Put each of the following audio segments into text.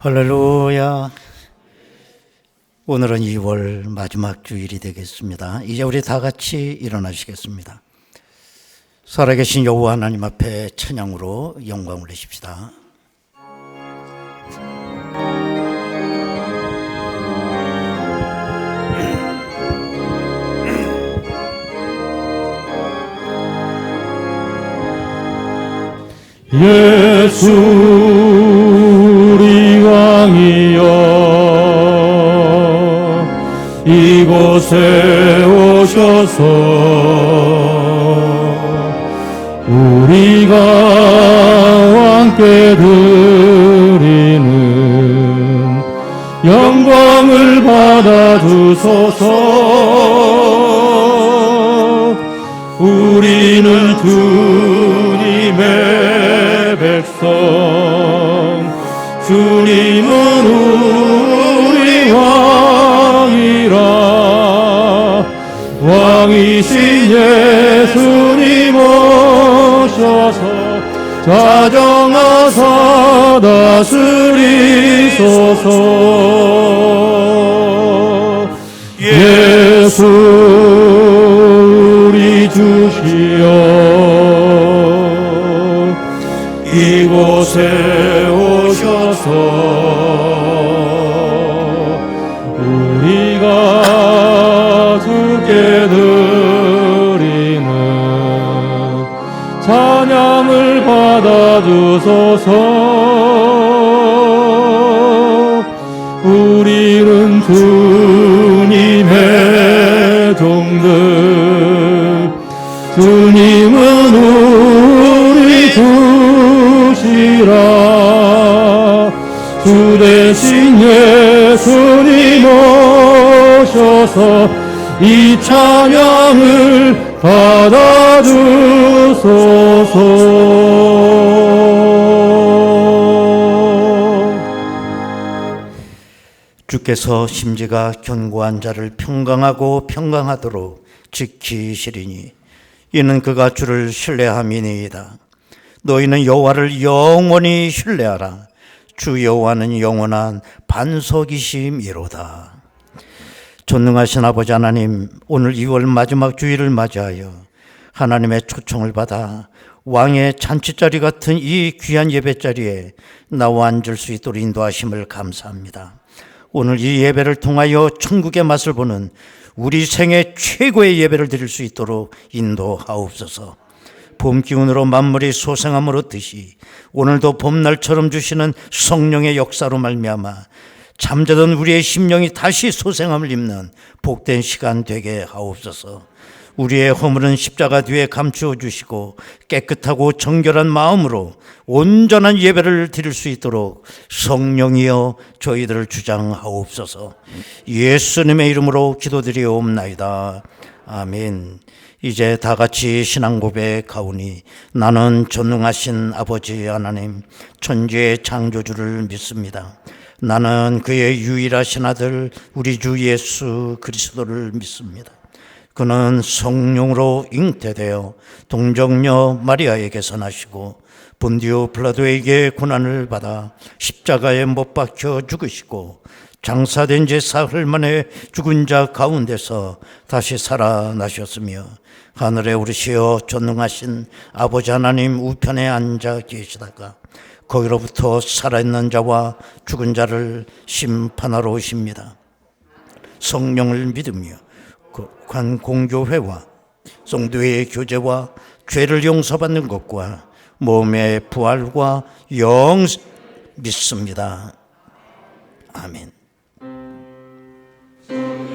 할렐루야. 오늘은 2월 마지막 주일이 되겠습니다. 이제 우리 다 같이 일어나시겠습니다. 살아계신 여호와 하나님 앞에 찬양으로 영광을 내십시다. 예수 우리 왕이여 이곳에 오셔서 우리가 함께 드리는 영광을 받아주소서. 우리는 주님의 백성, 주님은 우리 왕이라. 왕이신 예수님 오셔서 자정하사 다스리소서. 예수 우리 주시여 이곳에 오셔서 우리가 주께 드리는 찬양을 받아주소서. 우리는 주님의 종들, 주님은 우리 주시라. 주 대신 예수님 오셔서 이 찬양을 받아주소서. 주께서 심지가 견고한 자를 평강하고 평강하도록 지키시리니 이는 그가 주를 신뢰함이니이다. 너희는 여호와를 영원히 신뢰하라. 주 여호와는 영원한 반석이심이로다. 전능하신 아버지 하나님, 오늘 2월 마지막 주일을 맞이하여 하나님의 초청을 받아 왕의 잔치자리 같은 이 귀한 예배자리에 나와 앉을 수 있도록 인도하심을 감사합니다. 오늘 이 예배를 통하여 천국의 맛을 보는 우리 생애 최고의 예배를 드릴 수 있도록 인도하옵소서. 봄 기운으로 만물이 소생함으로 듯이 오늘도 봄날처럼 주시는 성령의 역사로 말미암아 잠자던 우리의 심령이 다시 소생함을 입는 복된 시간 되게 하옵소서. 우리의 허물은 십자가 뒤에 감추어 주시고 깨끗하고 정결한 마음으로 온전한 예배를 드릴 수 있도록 성령이여 저희들을 주장하옵소서. 예수님의 이름으로 기도드리옵나이다. 아멘. 이제 다 같이 신앙 고백하오니 나는 전능하신 아버지 하나님 천지의 창조주를 믿습니다. 나는 그의 유일하신 아들 우리 주 예수 그리스도를 믿습니다. 그는 성령으로 잉태되어 동정녀 마리아에게서 나시고 본디오 빌라도에게 고난을 받아 십자가에 못 박혀 죽으시고 장사된 지 사흘 만에 죽은 자 가운데서 다시 살아나셨으며 하늘에 오르시어 전능하신 아버지 하나님 우편에 앉아 계시다가 거기로부터 살아있는 자와 죽은 자를 심판하러 오십니다. 성령을 믿으며 관공교회와 성도의 교제와 죄를 용서받는 것과 몸의 부활과 영 믿습니다. 아멘. 내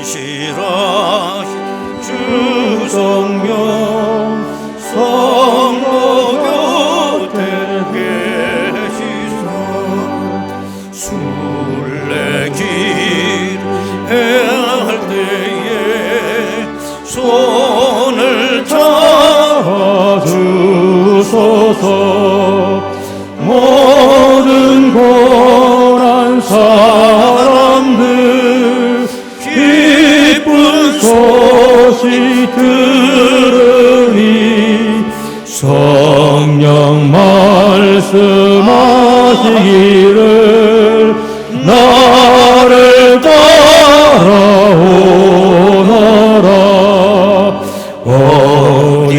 신실하신 주 성령 성모 곁에 계시사 순례길 행할 때에 손을 잡아주소서. 모든 고난 사람들 기쁜 소식 들으니 성령 말씀하시기를 나를 따라오너라. 어디에나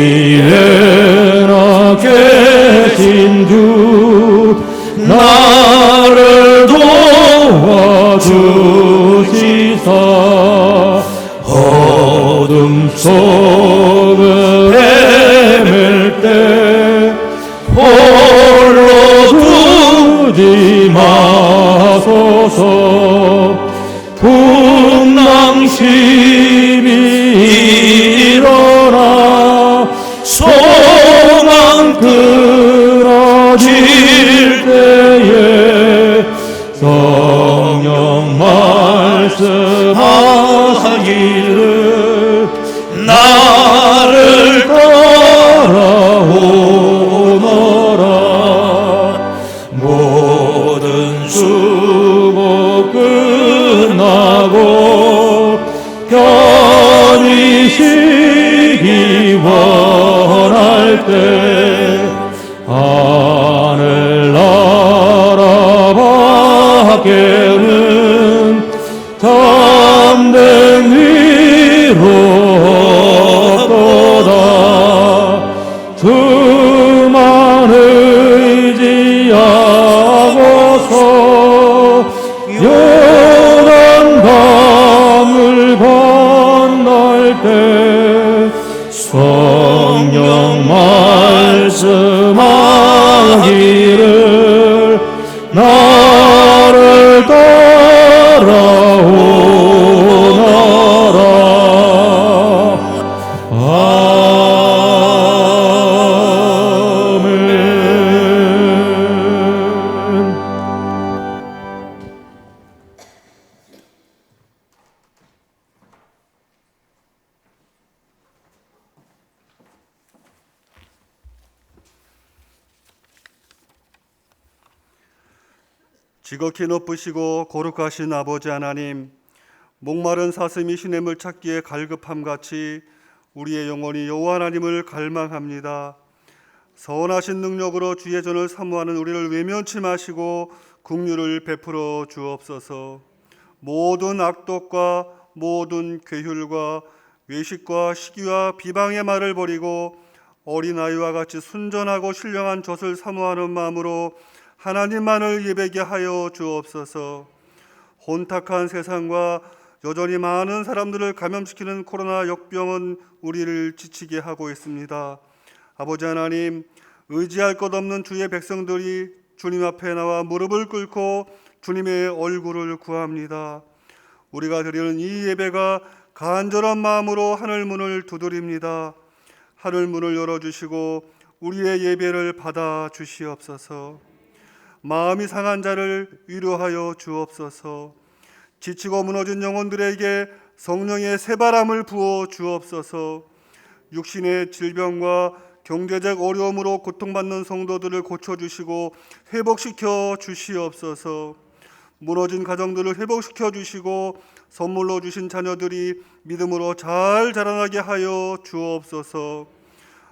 계신 주 나를 도와주시사 어둠 속을 헤맬 때 홀로 두지 마소서. 풍랑심이 일어나 소망 끊어질 때에 성령 말씀하기를 나를 따라오너라. 모든 수고 끝나고 편히 쉬기 원할 때 하늘나라 밖에는 담대 위로 없도다. 두만 의지하고서 요단 강을 건널 때 성령 말씀하기를 나를 따라오너라. 아멘. 지극히 높으시고 거룩하신 아버지 하나님, 목마른 사슴이 시냇물 찾기에 갈급함같이 우리의 영혼이 여호와 하나님을 갈망합니다. 선하신 능력으로 주의 전을 사모하는 우리를 외면치 마시고 긍휼을 베풀어 주옵소서. 모든 악독과 모든 괴휼과 외식과 시기와 비방의 말을 버리고 어린아이와 같이 순전하고 신령한 젖을 사모하는 마음으로 하나님만을 예배게 하여 주옵소서. 혼탁한 세상과 여전히 많은 사람들을 감염시키는 코로나 역병은 우리를 지치게 하고 있습니다. 아버지 하나님, 의지할 것 없는 주의 백성들이 주님 앞에 나와 무릎을 꿇고 주님의 얼굴을 구합니다. 우리가 드리는 이 예배가 간절한 마음으로 하늘 문을 두드립니다. 하늘 문을 열어주시고 우리의 예배를 받아 주시옵소서. 마음이 상한 자를 위로하여 주옵소서. 지치고 무너진 영혼들에게 성령의 새바람을 부어 주옵소서. 육신의 질병과 경제적 어려움으로 고통받는 성도들을 고쳐주시고 회복시켜 주시옵소서. 무너진 가정들을 회복시켜 주시고 선물로 주신 자녀들이 믿음으로 잘 자라나게 하여 주옵소서.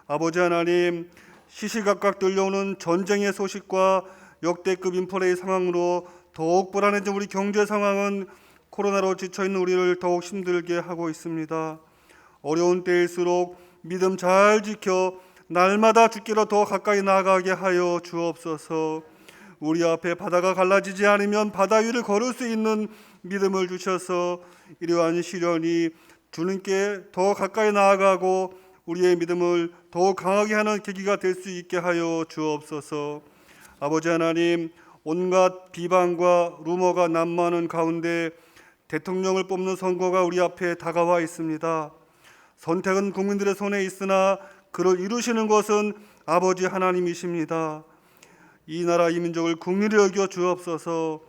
아버지 하나님, 시시각각 들려오는 전쟁의 소식과 역대급 인플레이 상황으로 더욱 불안해진 우리 경제 상황은 코로나로 지쳐있는 우리를 더욱 힘들게 하고 있습니다. 어려운 때일수록 믿음 잘 지켜 날마다 주께로 더 가까이 나아가게 하여 주옵소서. 우리 앞에 바다가 갈라지지 않으면 바다 위를 걸을 수 있는 믿음을 주셔서 이러한 시련이 주님께 더 가까이 나아가고 우리의 믿음을 더욱 강하게 하는 계기가 될 수 있게 하여 주옵소서. 아버지 하나님, 온갖 비방과 루머가 난무하는 가운데 대통령을 뽑는 선거가 우리 앞에 다가와 있습니다. 선택은 국민들의 손에 있으나 그를 이루시는 것은 아버지 하나님이십니다. 이 나라 이 민족을 국리를 여겨 주옵소서.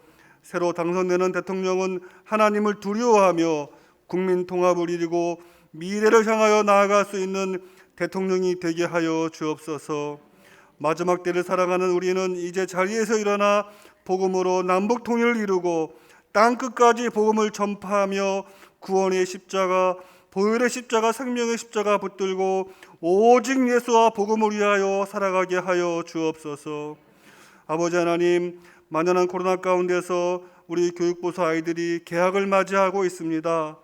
새로 당선되는 대통령은 하나님을 두려워하며 국민 통합을 이루고 미래를 향하여 나아갈 수 있는 대통령이 되게 하여 주옵소서. 마지막 때를 살아가는 우리는 이제 자리에서 일어나 복음으로 남북 통일을 이루고 땅 끝까지 복음을 전파하며 구원의 십자가, 보혈의 십자가, 생명의 십자가 붙들고 오직 예수와 복음을 위하여 살아가게 하여 주옵소서. 아버지 하나님, 만연한 코로나 가운데서 우리 교육부서 아이들이 개학을 맞이하고 있습니다.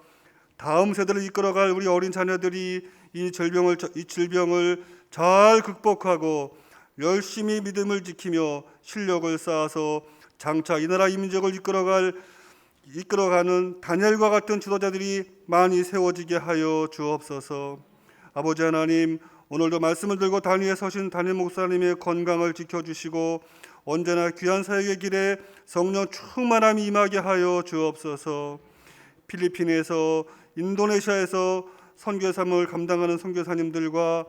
다음 세대를 이끌어갈 우리 어린 자녀들이 이 질병을 잘 극복하고 열심히 믿음을 지키며 실력을 쌓아서 장차 이 나라 이 민족을 이끌어가는 다니엘과 같은 지도자들이 많이 세워지게 하여 주옵소서. 아버지 하나님, 오늘도 말씀을 들고 단위에 서신 담임 목사님의 건강을 지켜주시고 언제나 귀한 사역의 길에 성령 충만함이 임하게 하여 주옵소서. 필리핀에서 인도네시아에서 선교 사역을 감당하는 선교사님들과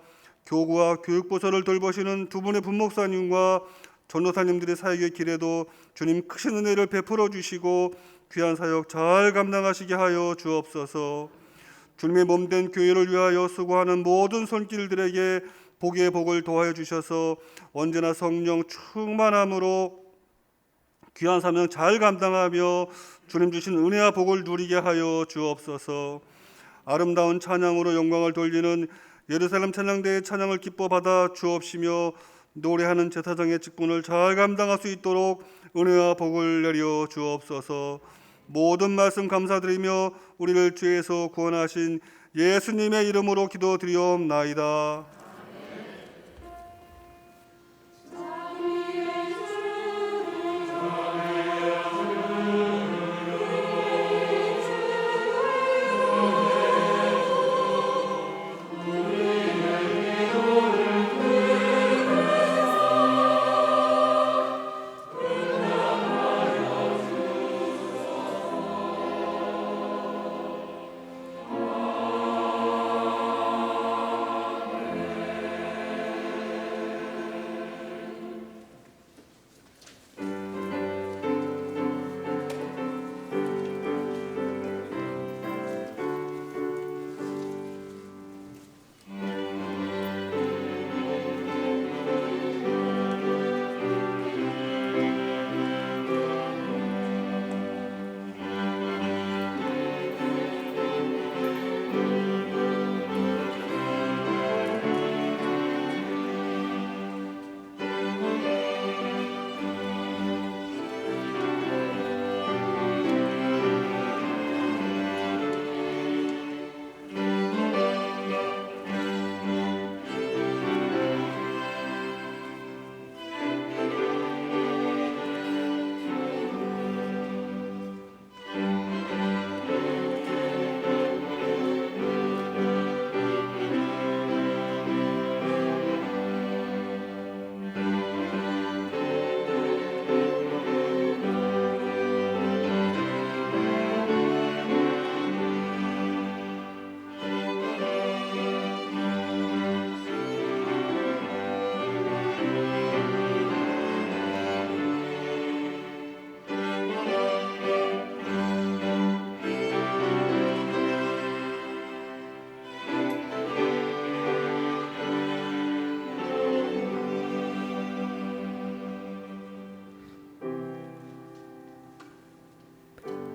교구와 교육부서를 돌보시는 두 분의 분목사님과 전도사님들의 사역의 길에도 주님 크신 은혜를 베풀어 주시고 귀한 사역 잘 감당하시게 하여 주옵소서. 주님의 몸된 교회를 위하여 수고하는 모든 손길들에게 복의 복을 도하여 주셔서 언제나 성령 충만함으로 귀한 사명 잘 감당하며 주님 주신 은혜와 복을 누리게 하여 주옵소서. 아름다운 찬양으로 영광을 돌리는 예루살렘 찬양대의 찬양을 기뻐 받아 주옵시며 노래하는 제사장의 직분을 잘 감당할 수 있도록 은혜와 복을 내려 주옵소서. 모든 말씀 감사드리며 우리를 죄에서 구원하신 예수님의 이름으로 기도드리옵나이다.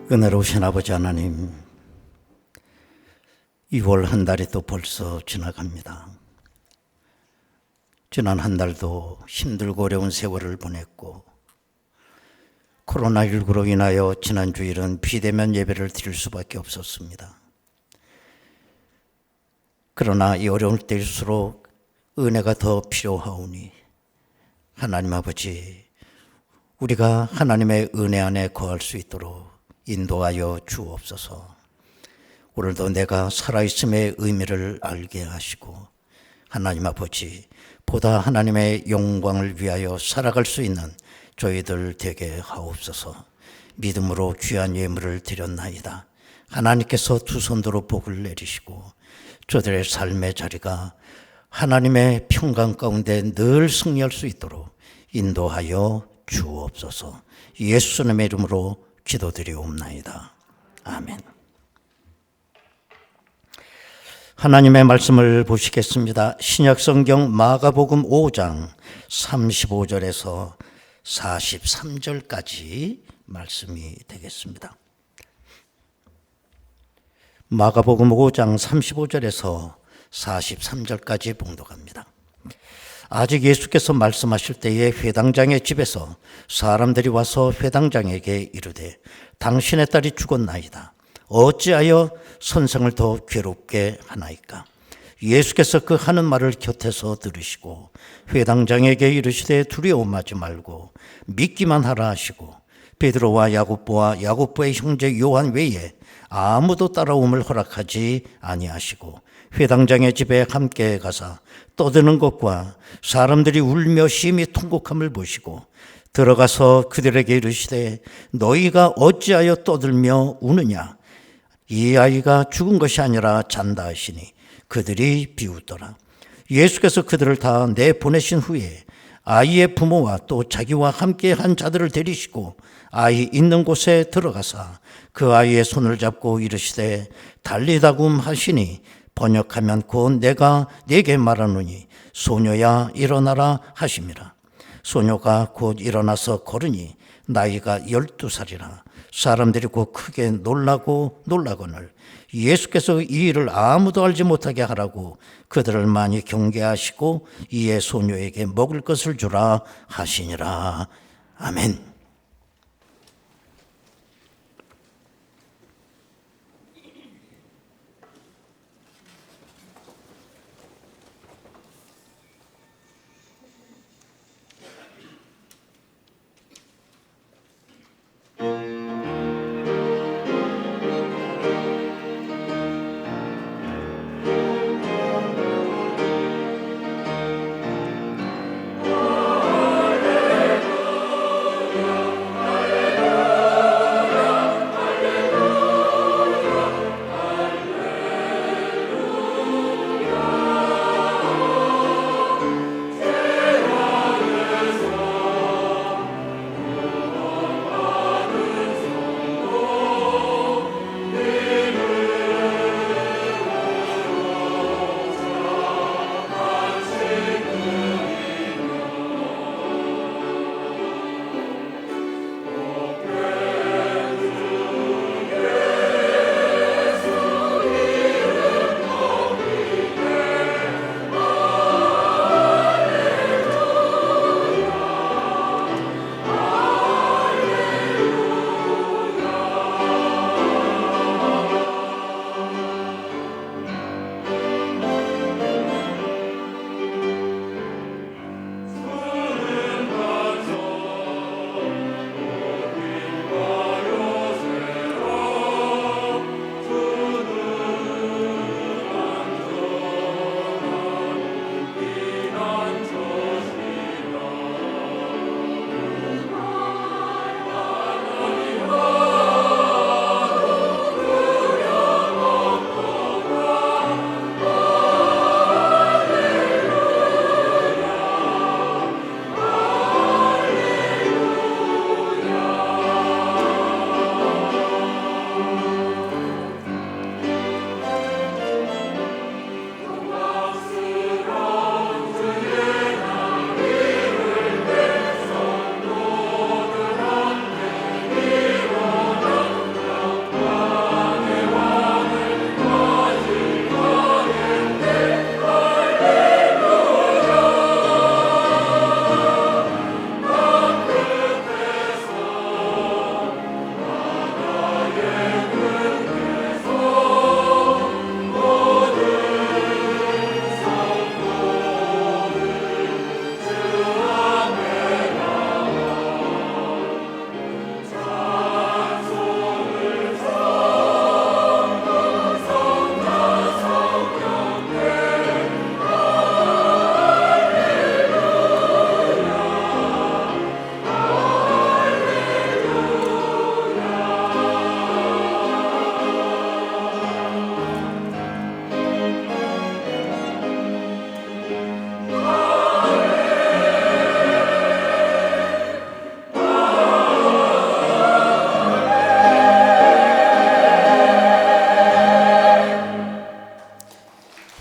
은혜로우신 아버지 하나님, 2월 한 달이 또 벌써 지나갑니다. 지난 한 달도 힘들고 어려운 세월을 보냈고 코로나19로 인하여 지난 주일은 비대면 예배를 드릴 수밖에 없었습니다. 그러나 이 어려울 때일수록 은혜가 더 필요하오니 하나님 아버지, 우리가 하나님의 은혜 안에 거할 수 있도록 인도하여 주옵소서. 오늘도 내가 살아있음의 의미를 알게 하시고 하나님 아버지, 보다 하나님의 영광을 위하여 살아갈 수 있는 저희들 되게 하옵소서. 믿음으로 귀한 예물을 드렸나이다. 하나님께서 두 손으로 복을 내리시고 저들의 삶의 자리가 하나님의 평강 가운데 늘 승리할 수 있도록 인도하여 주옵소서. 예수님의 이름으로 기도드리옵나이다. 아멘. 하나님의 말씀을 보시겠습니다. 신약성경 마가복음 5장 35절에서 43절까지 말씀이 되겠습니다. 마가복음 5장 35절에서 43절까지 봉독합니다. 아직 예수께서 말씀하실 때에 회당장의 집에서 사람들이 와서 회당장에게 이르되 당신의 딸이 죽었나이다. 어찌하여 선생을 더 괴롭게 하나이까? 예수께서 그 하는 말을 곁에서 들으시고 회당장에게 이르시되 두려워하지 말고 믿기만 하라 하시고 베드로와 야고보와 야고보의 형제 요한 외에 아무도 따라옴을 허락하지 아니하시고 회당장의 집에 함께 가사 떠드는 것과 사람들이 울며 심히 통곡함을 보시고 들어가서 그들에게 이르시되 너희가 어찌하여 떠들며 우느냐? 이 아이가 죽은 것이 아니라 잔다 하시니 그들이 비웃더라. 예수께서 그들을 다 내보내신 후에 아이의 부모와 또 자기와 함께 한 자들을 데리시고 아이 있는 곳에 들어가사 그 아이의 손을 잡고 이르시되 달리다굼 하시니 번역하면 곧 내가 네게 말하노니 소녀야 일어나라 하심이라. 소녀가 곧 일어나서 걸으니 나이가 12살이라. 사람들이 곧 크게 놀라거늘 예수께서 이 일을 아무도 알지 못하게 하라고 그들을 많이 경계하시고 이에 소녀에게 먹을 것을 주라 하시니라. 아멘.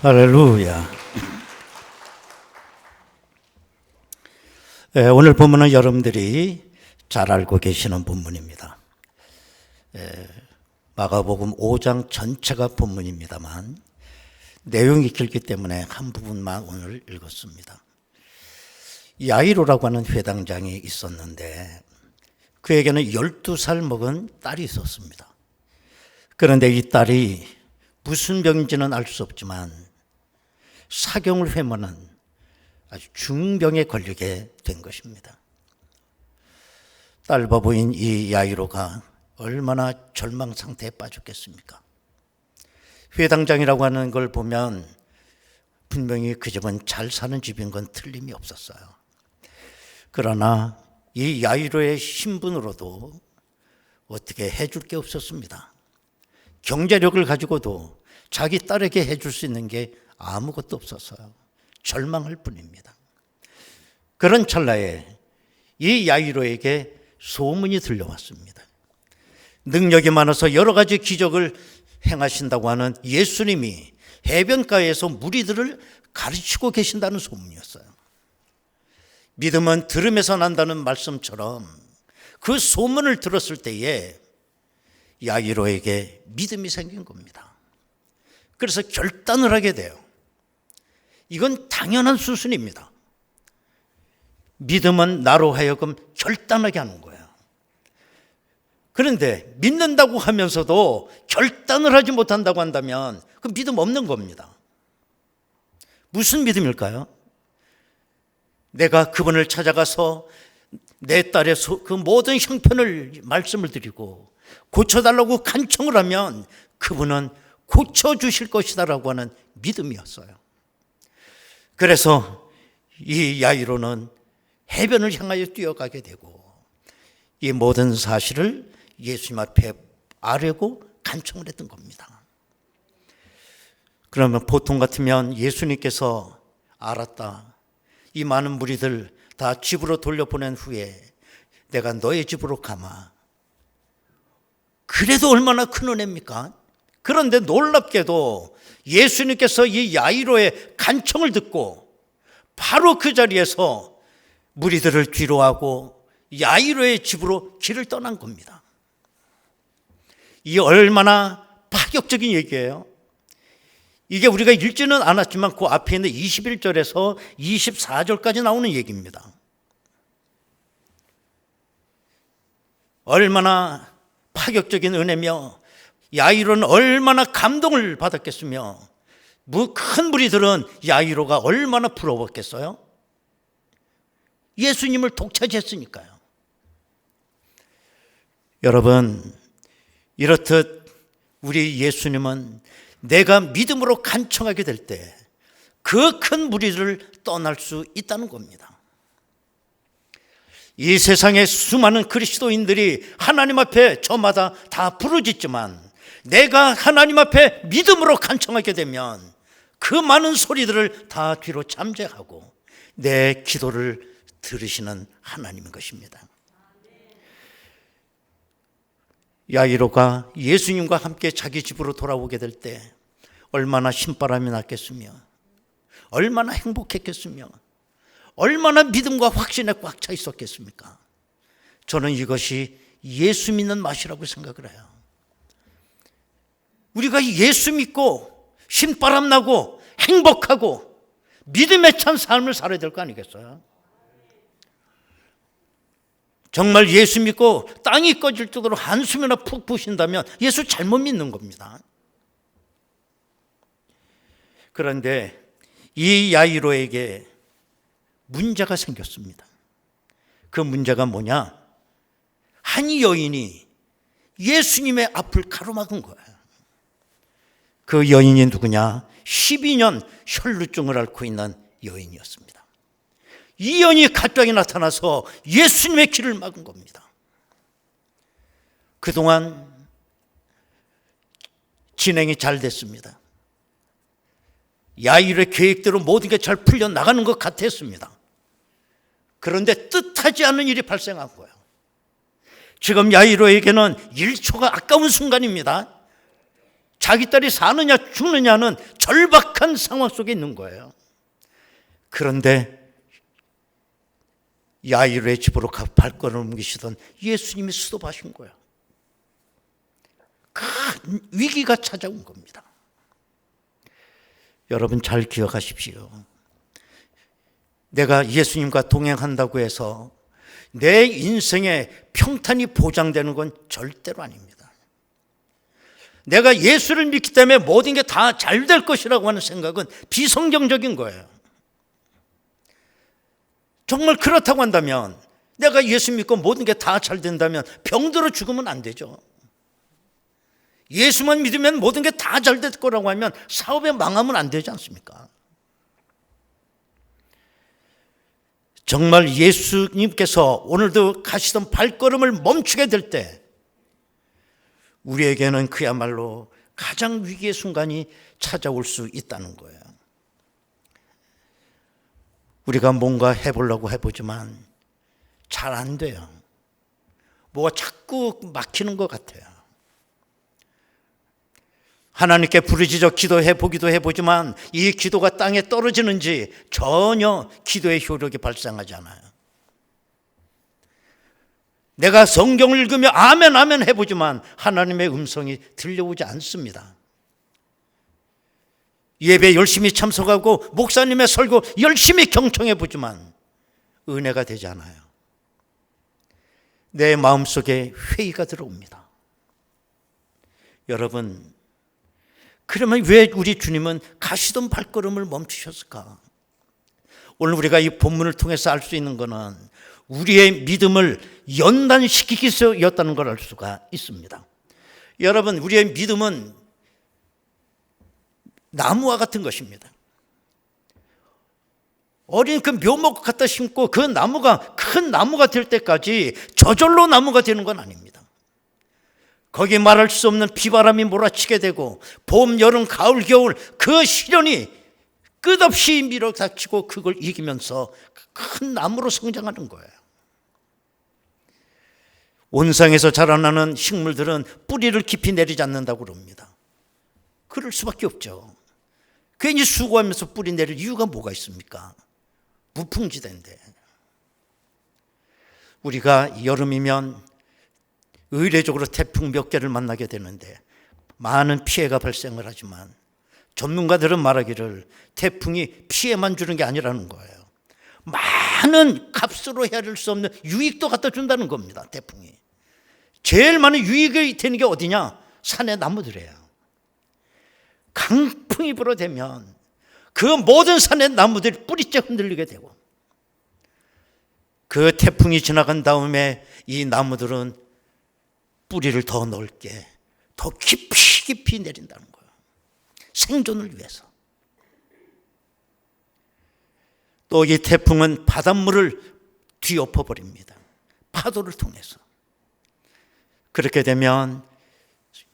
할렐루야. 오늘 본문은 여러분들이 잘 알고 계시는 본문입니다. 마가복음 5장 전체가 본문입니다만 내용이 길기 때문에 한 부분만 오늘 읽었습니다. 야이로라고 하는 회당장이 있었는데 그에게는 12살 먹은 딸이 있었습니다. 그런데 이 딸이 무슨 병인지는 알 수 없지만 사경을 회모는 아주 중병에 걸리게 된 것입니다. 딸바보인 이 야이로가 얼마나 절망 상태에 빠졌겠습니까? 회당장이라고 하는 걸 보면 분명히 그 집은 잘 사는 집인 건 틀림이 없었어요. 그러나 이 야이로의 신분으로도 어떻게 해줄 게 없었습니다. 경제력을 가지고도 자기 딸에게 해줄 수 있는 게 아무것도 없었어요. 절망할 뿐입니다. 그런 찰나에 이 야이로에게 소문이 들려왔습니다. 능력이 많아서 여러 가지 기적을 행하신다고 하는 예수님이 해변가에서 무리들을 가르치고 계신다는 소문이었어요. 믿음은 들음에서 난다는 말씀처럼 그 소문을 들었을 때에 야이로에게 믿음이 생긴 겁니다. 그래서 결단을 하게 돼요. 이건 당연한 수순입니다. 믿음은 나로 하여금 결단하게 하는 거예요. 그런데 믿는다고 하면서도 결단을 하지 못한다고 한다면 그 믿음 없는 겁니다. 무슨 믿음일까요? 내가 그분을 찾아가서 내 딸의 그 모든 형편을 말씀을 드리고 고쳐달라고 간청을 하면 그분은 고쳐주실 것이다라고 하는 믿음이었어요. 그래서 이 야이로는 해변을 향하여 뛰어가게 되고 이 모든 사실을 예수님 앞에 아뢰고 간청을 했던 겁니다. 그러면 보통 같으면 예수님께서 알았다. 이 많은 무리들 다 집으로 돌려보낸 후에 내가 너의 집으로 가마. 그래도 얼마나 큰 은혜입니까? 그런데 놀랍게도 예수님께서 이 야이로의 간청을 듣고 바로 그 자리에서 무리들을 뒤로하고 야이로의 집으로 길을 떠난 겁니다. 이게 얼마나 파격적인 얘기예요. 이게 우리가 읽지는 않았지만 그 앞에 있는 21절에서 24절까지 나오는 얘기입니다. 얼마나 파격적인 은혜며 야이로는 얼마나 감동을 받았겠으며 큰 무리들은 야이로가 얼마나 부러웠겠어요? 예수님을 독차지했으니까요. 여러분, 이렇듯 우리 예수님은 내가 믿음으로 간청하게 될 때 그 큰 무리를 떠날 수 있다는 겁니다. 이 세상의 수많은 그리스도인들이 하나님 앞에 저마다 다 부르짖지만 내가 하나님 앞에 믿음으로 간청하게 되면 그 많은 소리들을 다 뒤로 잠재하고 내 기도를 들으시는 하나님인 것입니다. 야이로가 예수님과 함께 자기 집으로 돌아오게 될 때 얼마나 신바람이 났겠으며 얼마나 행복했겠으며 얼마나 믿음과 확신에 꽉 차 있었겠습니까? 저는 이것이 예수 믿는 맛이라고 생각을 해요. 우리가 예수 믿고 신바람 나고 행복하고 믿음에 찬 삶을 살아야 될 거 아니겠어요? 정말 예수 믿고 땅이 꺼질 정도로 한숨이나 푹 푸신다면 예수 잘못 믿는 겁니다. 그런데 이 야이로에게 문제가 생겼습니다. 그 문제가 뭐냐? 한 여인이 예수님의 앞을 가로막은 거예요. 그 여인이 누구냐? 12년 혈루증을 앓고 있는 여인이었습니다. 이 여인이 갑자기 나타나서 예수님의 길을 막은 겁니다. 그동안 진행이 잘 됐습니다. 야이로의 계획대로 모든 게 잘 풀려나가는 것 같았습니다. 그런데 뜻하지 않은 일이 발생한 거예요. 지금 야이로에게는 1초가 아까운 순간입니다. 자기 딸이 사느냐 죽느냐는 절박한 상황 속에 있는 거예요. 그런데 야이로의 집으로 발걸음을 옮기시던 예수님이 스톱하신 거예요. 큰 위기가 찾아온 겁니다. 여러분 잘 기억하십시오. 내가 예수님과 동행한다고 해서 내 인생의 평탄이 보장되는 건 절대로 아닙니다. 내가 예수를 믿기 때문에 모든 게 다 잘 될 것이라고 하는 생각은 비성경적인 거예요. 정말 그렇다고 한다면, 내가 예수 믿고 모든 게 다 잘 된다면 병들어 죽으면 안 되죠. 예수만 믿으면 모든 게 다 잘 될 거라고 하면 사업에 망하면 안 되지 않습니까? 정말 예수님께서 오늘도 가시던 발걸음을 멈추게 될 때 우리에게는 그야말로 가장 위기의 순간이 찾아올 수 있다는 거예요. 우리가 뭔가 해보려고 해보지만 잘 안 돼요. 뭐가 자꾸 막히는 것 같아요. 하나님께 부르짖어 기도해보기도 해보지만 이 기도가 땅에 떨어지는지 전혀 기도의 효력이 발생하지 않아요. 내가 성경을 읽으며 아멘 아멘 해보지만 하나님의 음성이 들려오지 않습니다. 예배 열심히 참석하고 목사님의 설교 열심히 경청해보지만 은혜가 되지 않아요. 내 마음속에 회의가 들어옵니다. 여러분, 그러면 왜 우리 주님은 가시던 발걸음을 멈추셨을까? 오늘 우리가 이 본문을 통해서 알 수 있는 것은 우리의 믿음을 연단시키기 위해서였다는 걸 알 수가 있습니다. 여러분, 우리의 믿음은 나무와 같은 것입니다. 어린 그 묘목 갖다 심고 그 나무가 큰 나무가 될 때까지 저절로 나무가 되는 건 아닙니다. 거기 말할 수 없는 비바람이 몰아치게 되고 봄, 여름, 가을, 겨울 그 시련이 끝없이 밀어닥치고 그걸 이기면서 큰 나무로 성장하는 거예요. 온상에서 자라나는 식물들은 뿌리를 깊이 내리지 않는다고 그럽니다. 그럴 수밖에 없죠. 괜히 수고하면서 뿌리 내릴 이유가 뭐가 있습니까? 무풍지대인데. 우리가 여름이면 의례적으로 태풍 몇 개를 만나게 되는데 많은 피해가 발생을 하지만 전문가들은 말하기를 태풍이 피해만 주는 게 아니라는 거예요. 많은 값으로 헤아릴 수 없는 유익도 갖다 준다는 겁니다. 태풍이. 제일 많은 유익이 되는 게 어디냐? 산의 나무들이에요. 강풍이 불어대면 그 모든 산의 나무들이 뿌리째 흔들리게 되고 그 태풍이 지나간 다음에 이 나무들은 뿌리를 더 넓게, 더 깊이 내린다는 거예요. 생존을 위해서. 또 이 태풍은 바닷물을 뒤엎어버립니다. 파도를 통해서. 그렇게 되면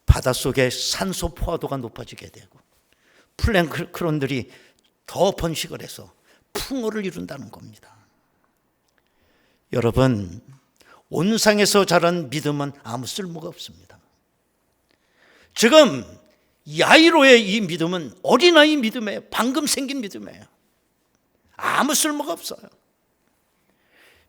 바닷속에 산소 포화도가 높아지게 되고 플랭크론들이 더 번식을 해서 풍어를 이룬다는 겁니다. 여러분, 온상에서 자란 믿음은 아무 쓸모가 없습니다. 지금 야이로의 이 믿음은 어린아이 믿음이에요. 방금 생긴 믿음이에요. 아무 쓸모가 없어요.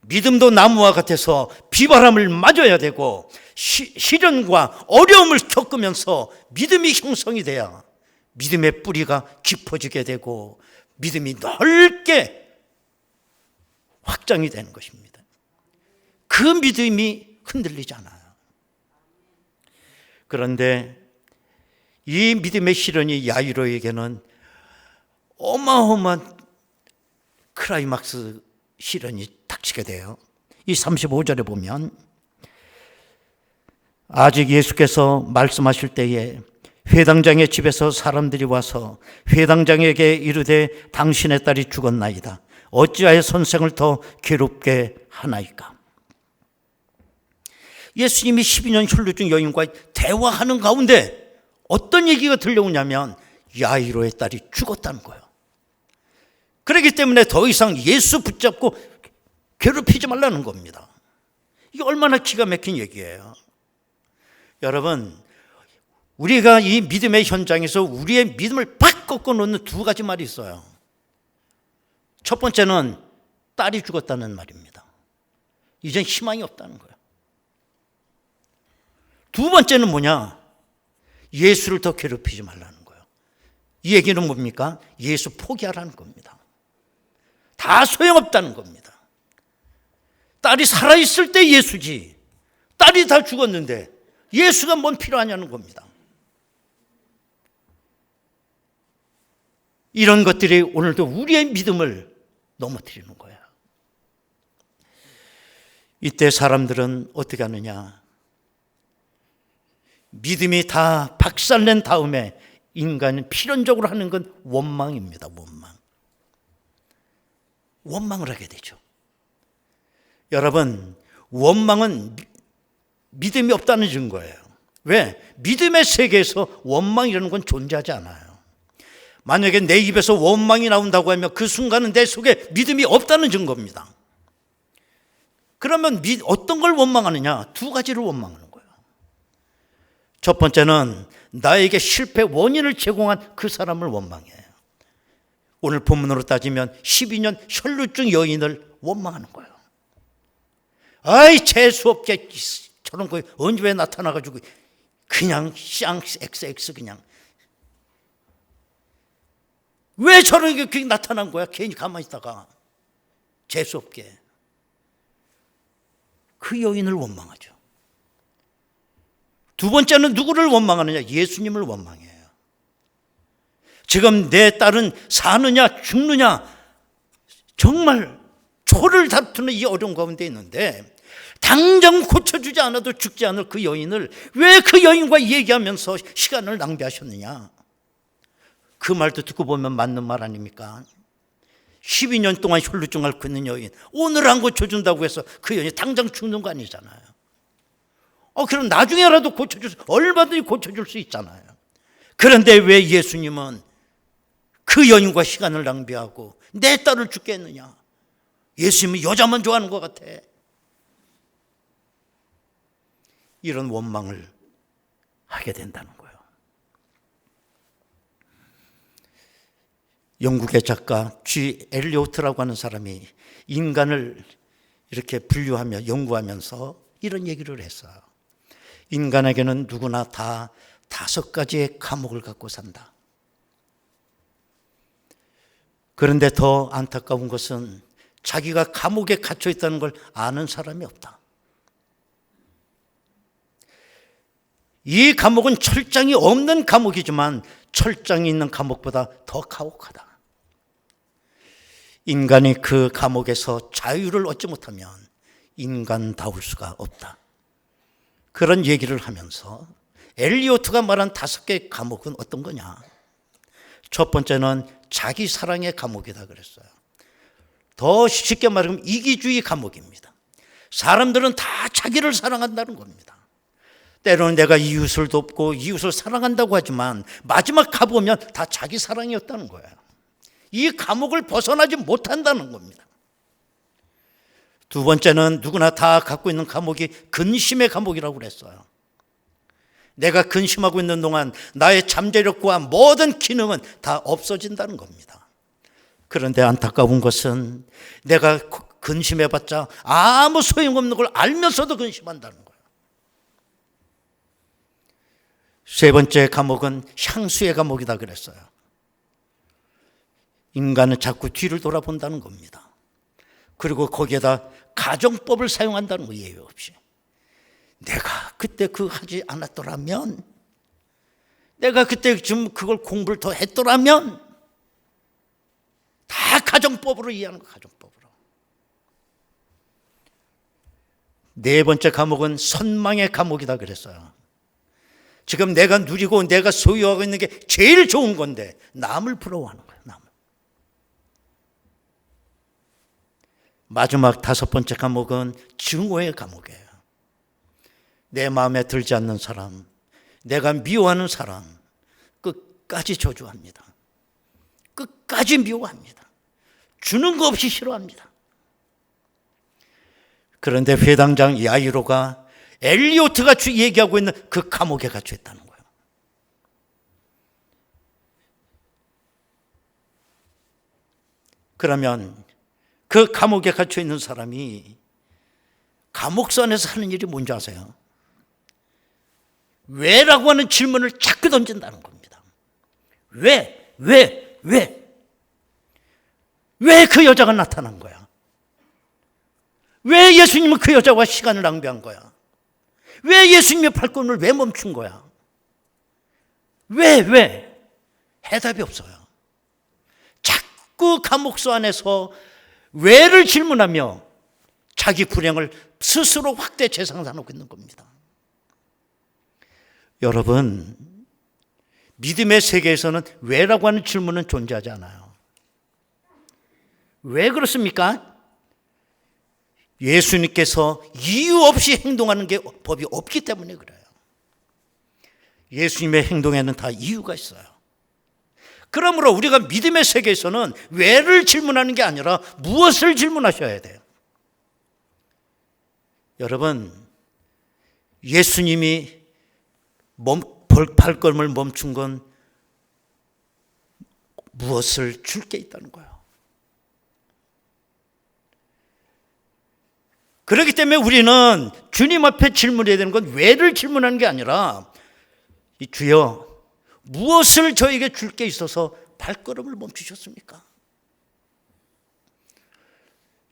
믿음도 나무와 같아서 비바람을 맞아야 되고 시련과 어려움을 겪으면서 믿음이 형성이 돼야 믿음의 뿌리가 깊어지게 되고 믿음이 넓게 확장이 되는 것입니다. 그 믿음이 흔들리지 않아요. 그런데 이 믿음의 시련이 야이로에게는 어마어마한 클라이막스 시련이 닥치게 돼요. 이 35절에 보면 아직 예수께서 말씀하실 때에 회당장의 집에서 사람들이 와서 회당장에게 이르되 당신의 딸이 죽었나이다. 어찌하여 선생을 더 괴롭게 하나이까? 예수님이 12년 혈루증 여인과 대화하는 가운데 어떤 얘기가 들려오냐면 야이로의 딸이 죽었다는 거예요. 그렇기 때문에 더 이상 예수 붙잡고 괴롭히지 말라는 겁니다. 이게 얼마나 기가 막힌 얘기예요. 여러분, 우리가 이 믿음의 현장에서 우리의 믿음을 팍 꺾어놓는 두 가지 말이 있어요. 첫 번째는 딸이 죽었다는 말입니다. 이젠 희망이 없다는 거예요. 두 번째는 뭐냐? 예수를 더 괴롭히지 말라는 거예요. 이 얘기는 뭡니까? 예수 포기하라는 겁니다. 다 소용없다는 겁니다. 딸이 살아있을 때 예수지, 딸이 다 죽었는데 예수가 뭔 필요하냐는 겁니다. 이런 것들이 오늘도 우리의 믿음을 넘어뜨리는 거예요. 이때 사람들은 어떻게 하느냐? 믿음이 다 박살낸 다음에 인간은 필연적으로 하는 건 원망입니다. 원망을 하게 되죠. 여러분, 원망은 믿음이 없다는 증거예요. 왜? 믿음의 세계에서 원망이라는 건 존재하지 않아요. 만약에 내 입에서 원망이 나온다고 하면 그 순간은 내 속에 믿음이 없다는 증거입니다. 그러면 어떤 걸 원망하느냐? 두 가지를 원망하는 거예요. 첫 번째는 나에게 실패 원인을 제공한 그 사람을 원망해요. 오늘 본문으로 따지면 12년 혈루증 여인을 원망하는 거예요. 아이, 재수없게 저런 거 언제 왜 나타나가지고 그냥 XX 그냥 왜 저런 게 나타난 거야? 괜히 가만히 있다가 재수없게. 그 여인을 원망하죠. 두 번째는 누구를 원망하느냐? 예수님을 원망해요. 지금 내 딸은 사느냐 죽느냐 정말 초를 다투는 이 어려운 가운데 있는데 당장 고쳐주지 않아도 죽지 않을 그 여인을 왜 그 여인과 얘기하면서 시간을 낭비하셨느냐? 그 말도 듣고 보면 맞는 말 아닙니까? 12년 동안 혈루증 앓고 있는 여인, 오늘 안 고쳐준다고 해서 그 여인이 당장 죽는 거 아니잖아요. 그럼 나중에라도 얼마든지 고쳐줄 수 있잖아요. 그런데 왜 예수님은 그 여인과 시간을 낭비하고 내 딸을 죽게 했느냐? 예수님은 여자만 좋아하는 것 같아. 이런 원망을 하게 된다는 거예요. 영국의 작가 G. 엘리오트라고 하는 사람이 인간을 이렇게 분류하며 연구하면서 이런 얘기를 했어요. 인간에게는 누구나 다 5가지의 감옥을 갖고 산다. 그런데 더 안타까운 것은 자기가 감옥에 갇혀 있다는 걸 아는 사람이 없다. 이 감옥은 철장이 없는 감옥이지만 철장이 있는 감옥보다 더 가혹하다. 인간이 그 감옥에서 자유를 얻지 못하면 인간다울 수가 없다. 그런 얘기를 하면서 엘리오트가 말한 5개의 감옥은 어떤 거냐? 첫 번째는 자기 사랑의 감옥이다 그랬어요. 더 쉽게 말하면 이기주의 감옥입니다. 사람들은 다 자기를 사랑한다는 겁니다. 때로는 내가 이웃을 돕고 이웃을 사랑한다고 하지만 마지막 가보면 다 자기 사랑이었다는 거예요. 이 감옥을 벗어나지 못한다는 겁니다. 두 번째는 누구나 다 갖고 있는 감옥이 근심의 감옥이라고 그랬어요. 내가 근심하고 있는 동안 나의 잠재력과 모든 기능은 다 없어진다는 겁니다. 그런데 안타까운 것은 내가 근심해봤자 아무 소용없는 걸 알면서도 근심한다는 거예요. 세 번째 감옥은 향수의 감옥이다 그랬어요. 인간은 자꾸 뒤를 돌아본다는 겁니다. 그리고 거기에다 가정법을 사용한다는 거, 예외 없이. 내가 그때 그거 하지 않았더라면, 내가 그때 좀 그걸 공부를 더 했더라면, 다 가정법으로 이해하는 거, 가정법으로. 네 번째 감옥은 선망의 감옥이다 그랬어요. 지금 내가 누리고 내가 소유하고 있는 게 제일 좋은 건데 남을 부러워하는 거예요. 남을. 마지막 5번째 감옥은 증오의 감옥이에요. 내 마음에 들지 않는 사람, 내가 미워하는 사람 끝까지 저주합니다. 끝까지 미워합니다. 주는 거 없이 싫어합니다. 그런데 회당장 야이로가 엘리오트가 얘기하고 있는 그 감옥에 갇혀 있다는 거예요. 그러면 그 감옥에 갇혀 있는 사람이 감옥소 안에서 하는 일이 뭔지 아세요? 왜라고 하는 질문을 자꾸 던진다는 겁니다. 왜 그 여자가 나타난 거야? 왜 예수님은 그 여자와 시간을 낭비한 거야? 왜 예수님의 발걸음을 왜 멈춘 거야? 왜? 해답이 없어요. 자꾸 감옥소 안에서 왜를 질문하며 자기 불행을 스스로 확대 재상산하고 있는 겁니다. 여러분, 믿음의 세계에서는 왜라고 하는 질문은 존재하지 않아요. 왜 그렇습니까? 예수님께서 이유 없이 행동하는 게 법이 없기 때문에 그래요. 예수님의 행동에는 다 이유가 있어요. 그러므로 우리가 믿음의 세계에서는 왜를 질문하는 게 아니라 무엇을 질문하셔야 돼요. 여러분, 예수님이 발걸음을 멈춘 건 무엇을 줄 게 있다는 거예요. 그렇기 때문에 우리는 주님 앞에 질문해야 되는 건 왜를 질문하는 게 아니라 주여, 무엇을 저에게 줄 게 있어서 발걸음을 멈추셨습니까?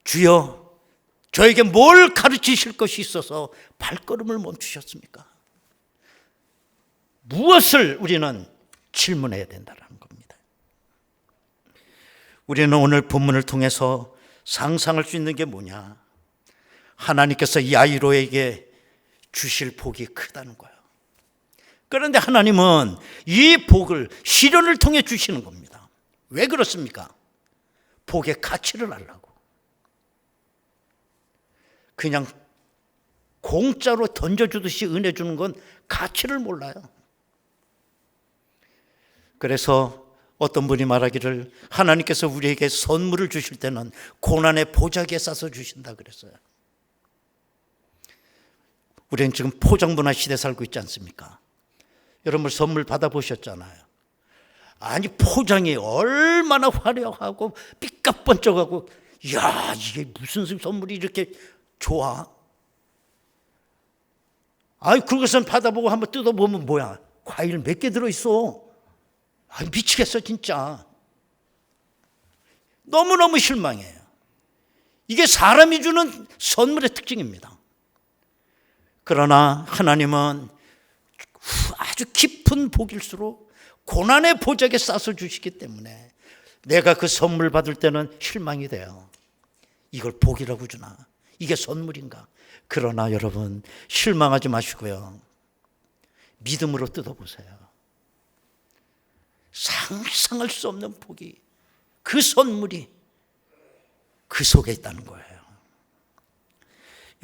주여, 저에게 뭘 가르치실 것이 있어서 발걸음을 멈추셨습니까? 무엇을 우리는 질문해야 된다는 겁니다. 우리는 오늘 본문을 통해서 상상할 수 있는 게 뭐냐? 하나님께서 야이로에게 주실 복이 크다는 거예요. 그런데 하나님은 이 복을 시련을 통해 주시는 겁니다. 왜 그렇습니까? 복의 가치를 알라고. 그냥 공짜로 던져주듯이 은혜 주는 건 가치를 몰라요. 그래서 어떤 분이 말하기를 하나님께서 우리에게 선물을 주실 때는 고난의 보자기에 싸서 주신다 그랬어요. 우리는 지금 포장문화 시대에 살고 있지 않습니까? 여러분 선물 받아보셨잖아요. 아니 포장이 얼마나 화려하고 삐까번쩍하고, 이야 이게 무슨 선물이 이렇게 좋아? 아니 그것은 받아보고 한번 뜯어보면 뭐야? 과일 몇 개 들어있어. 아 미치겠어 진짜. 너무너무 실망해요. 이게 사람이 주는 선물의 특징입니다. 그러나 하나님은 아주 깊은 복일수록 고난의 보자기에 싸서 주시기 때문에 내가 그 선물 받을 때는 실망이 돼요. 이걸 복이라고 주나? 이게 선물인가? 그러나 여러분 실망하지 마시고요. 믿음으로 뜯어보세요. 상상할 수 없는 복이, 그 선물이 그 속에 있다는 거예요.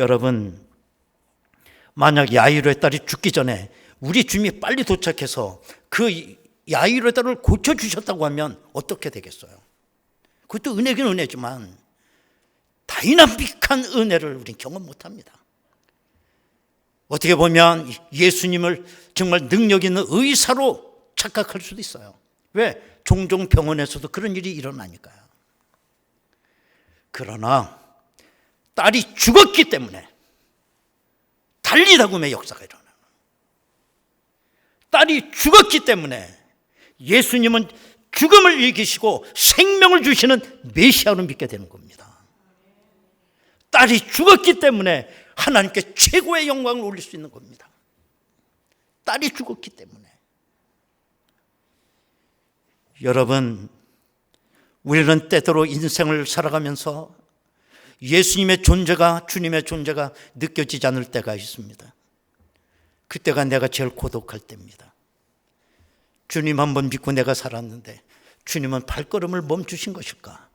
여러분, 만약 야이로의 딸이 죽기 전에 우리 주님이 빨리 도착해서 그 야이로의 딸을 고쳐주셨다고 하면 어떻게 되겠어요? 그것도 은혜긴 은혜지만 다이나믹한 은혜를 우리는 경험 못합니다. 어떻게 보면 예수님을 정말 능력 있는 의사로 착각할 수도 있어요. 왜? 종종 병원에서도 그런 일이 일어나니까요. 그러나 딸이 죽었기 때문에 달리다굼의 역사가 일어나요. 딸이 죽었기 때문에 예수님은 죽음을 이기시고 생명을 주시는 메시아로 믿게 되는 겁니다. 딸이 죽었기 때문에 하나님께 최고의 영광을 올릴 수 있는 겁니다. 딸이 죽었기 때문에. 여러분, 우리는 때때로 인생을 살아가면서 예수님의 존재가, 주님의 존재가 느껴지지 않을 때가 있습니다. 그때가 내가 제일 고독할 때입니다. 주님 한번 믿고 내가 살았는데 주님은 발걸음을 멈추신 것일까?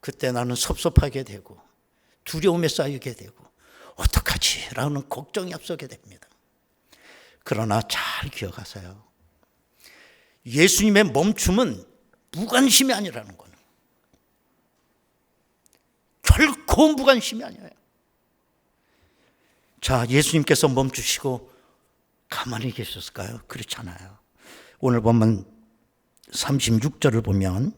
그때 나는 섭섭하게 되고 두려움에 쌓이게 되고 어떡하지? 라는 걱정이 앞서게 됩니다. 그러나 잘 기억하세요. 예수님의 멈춤은 무관심이 아니라는 거는. 결코 무관심이 아니에요. 자, 예수님께서 멈추시고 가만히 계셨을까요? 그렇지 않아요. 오늘 보면 36절을 보면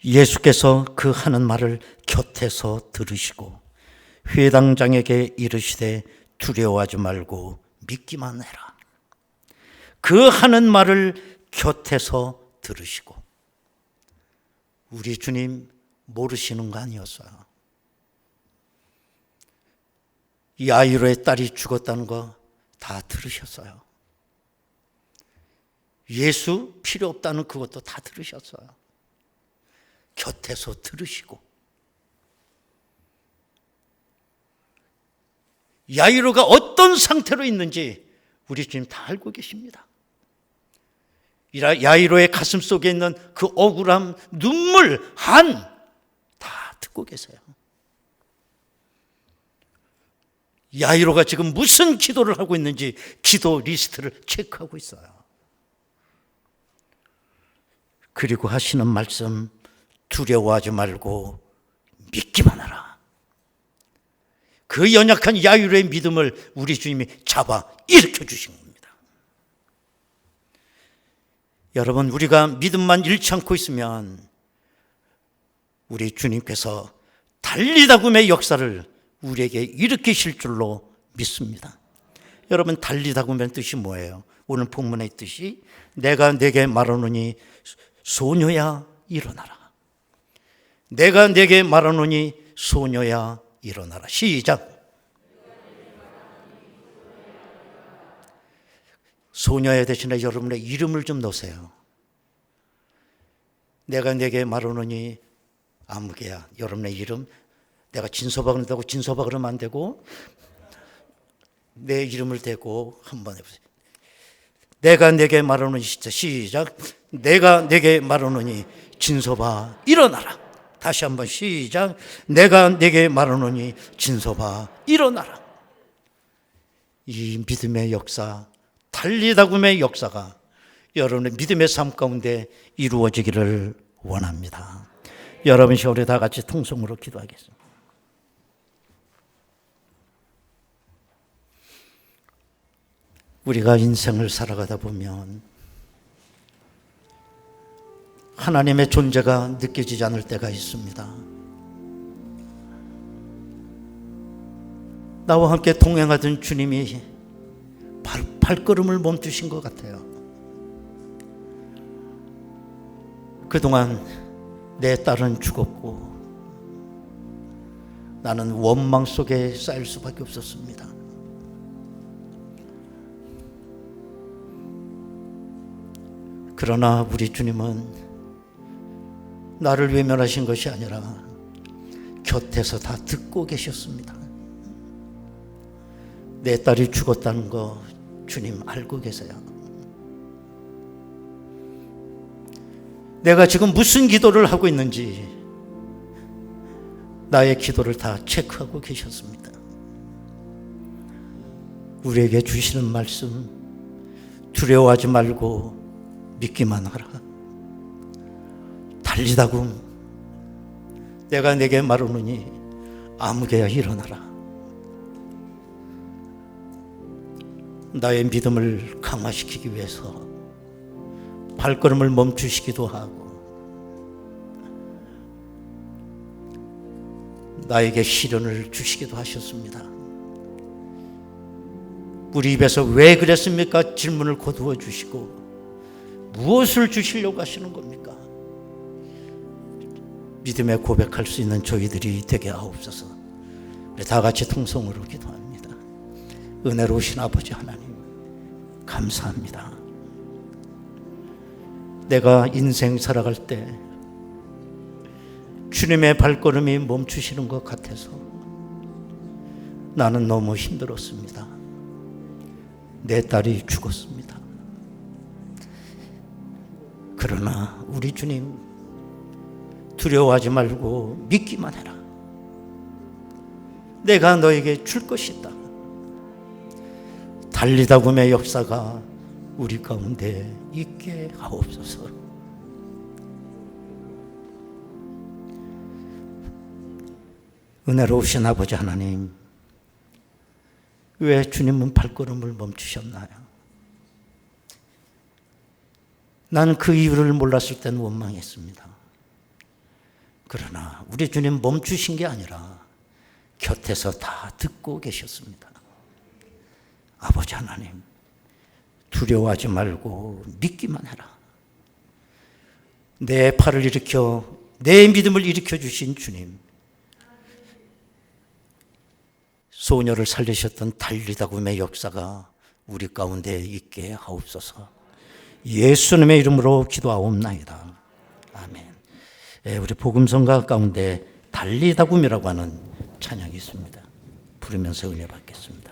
예수께서 그 하는 말을 곁에서 들으시고 회당장에게 이르시되 두려워하지 말고 믿기만 해라. 그 하는 말을 곁에서 들으시고. 우리 주님 모르시는 거 아니었어요. 야이로의 딸이 죽었다는 거 다 들으셨어요. 예수 필요 없다는 그것도 다 들으셨어요. 곁에서 들으시고. 야이로가 어떤 상태로 있는지 우리 주님 다 알고 계십니다. 야이로의 가슴 속에 있는 그 억울함, 눈물, 한 다 듣고 계세요. 야이로가 지금 무슨 기도를 하고 있는지 기도 리스트를 체크하고 있어요. 그리고 하시는 말씀, 두려워하지 말고 믿기만 하라. 그 연약한 야이로의 믿음을 우리 주님이 잡아 일으켜 주신 겁니다. 여러분, 우리가 믿음만 잃지 않고 있으면 우리 주님께서 달리다굼의 역사를 우리에게 일으키실 줄로 믿습니다. 여러분, 달리다굼의 뜻이 뭐예요? 오늘 본문의 뜻이 내가 네게 말하노니 소녀야 일어나라. 내가 네게 말하노니 소녀야 일어나라. 시작. 소녀의 대신에 여러분의 이름을 좀 넣으세요. 내가 네게 말하노니 아무개야. 여러분의 이름. 내가 진서박을 대고 진서박 그러면 안 되고 내 이름을 대고 한번 해보세요. 내가 네게 말하노니 시작. 내가 네게 말하노니 진서박 일어나라. 다시 한번 시작. 내가 네게 말하노니 진서박 일어나라. 이 믿음의 역사, 달리다굼의 역사가 여러분의 믿음의 삶 가운데 이루어지기를 원합니다. 여러분 우리 다 같이 통성으로 기도하겠습니다. 우리가 인생을 살아가다 보면 하나님의 존재가 느껴지지 않을 때가 있습니다. 나와 함께 동행하던 주님이 발걸음을 멈추신 것 같아요. 그동안 내 딸은 죽었고 나는 원망 속에 쌓일 수밖에 없었습니다. 그러나 우리 주님은 나를 외면하신 것이 아니라 곁에서 다 듣고 계셨습니다. 내 딸이 죽었다는 거 주님 알고 계세요. 내가 지금 무슨 기도를 하고 있는지 나의 기도를 다 체크하고 계셨습니다. 우리에게 주시는 말씀, 두려워하지 말고 믿기만 하라. 달리다굼 내가 네게 말하노니 아무개야 일어나라. 나의 믿음을 강화시키기 위해서 발걸음을 멈추시기도 하고 나에게 시련을 주시기도 하셨습니다. 우리 입에서 왜 그랬습니까? 질문을 거두어 주시고 무엇을 주시려고 하시는 겁니까? 믿음에 고백할 수 있는 저희들이 되게 하옵소서. 우리 다 같이 통성으로 기도합니다. 은혜로우신 아버지 하나님 감사합니다. 내가 인생 살아갈 때 주님의 발걸음이 멈추시는 것 같아서 나는 너무 힘들었습니다. 내 딸이 죽었습니다. 그러나 우리 주님 두려워하지 말고 믿기만 해라. 내가 너에게 줄 것이다. 달리다굼의 역사가 우리 가운데 있게 하옵소서. 은혜로우신 아버지 하나님, 왜 주님은 발걸음을 멈추셨나요? 난 그 이유를 몰랐을 때는 원망했습니다. 그러나 우리 주님 멈추신 게 아니라 곁에서 다 듣고 계셨습니다. 아버지 하나님, 두려워하지 말고 믿기만 해라. 내 팔을 일으켜 내 믿음을 일으켜 주신 주님, 소녀를 살리셨던 달리다굼의 역사가 우리 가운데 있게 하옵소서. 예수님의 이름으로 기도하옵나이다. 아멘. 우리 복음성가 가운데 달리다굼이라고 하는 찬양이 있습니다. 부르면서 은혜 받겠습니다.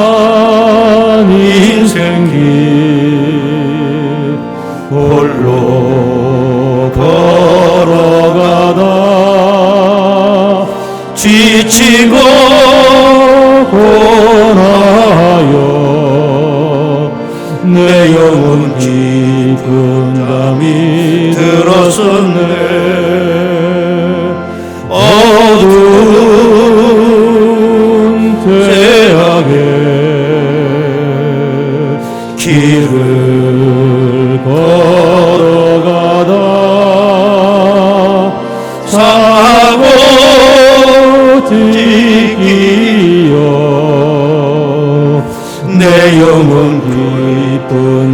캄캄한 인생길 홀로 걸어가다 지치고 고나여 내 영혼 깊은 잠이 들었었네. 어두운 대학에 길을 걸어가다 상하고 찢기어 내 영혼 깊은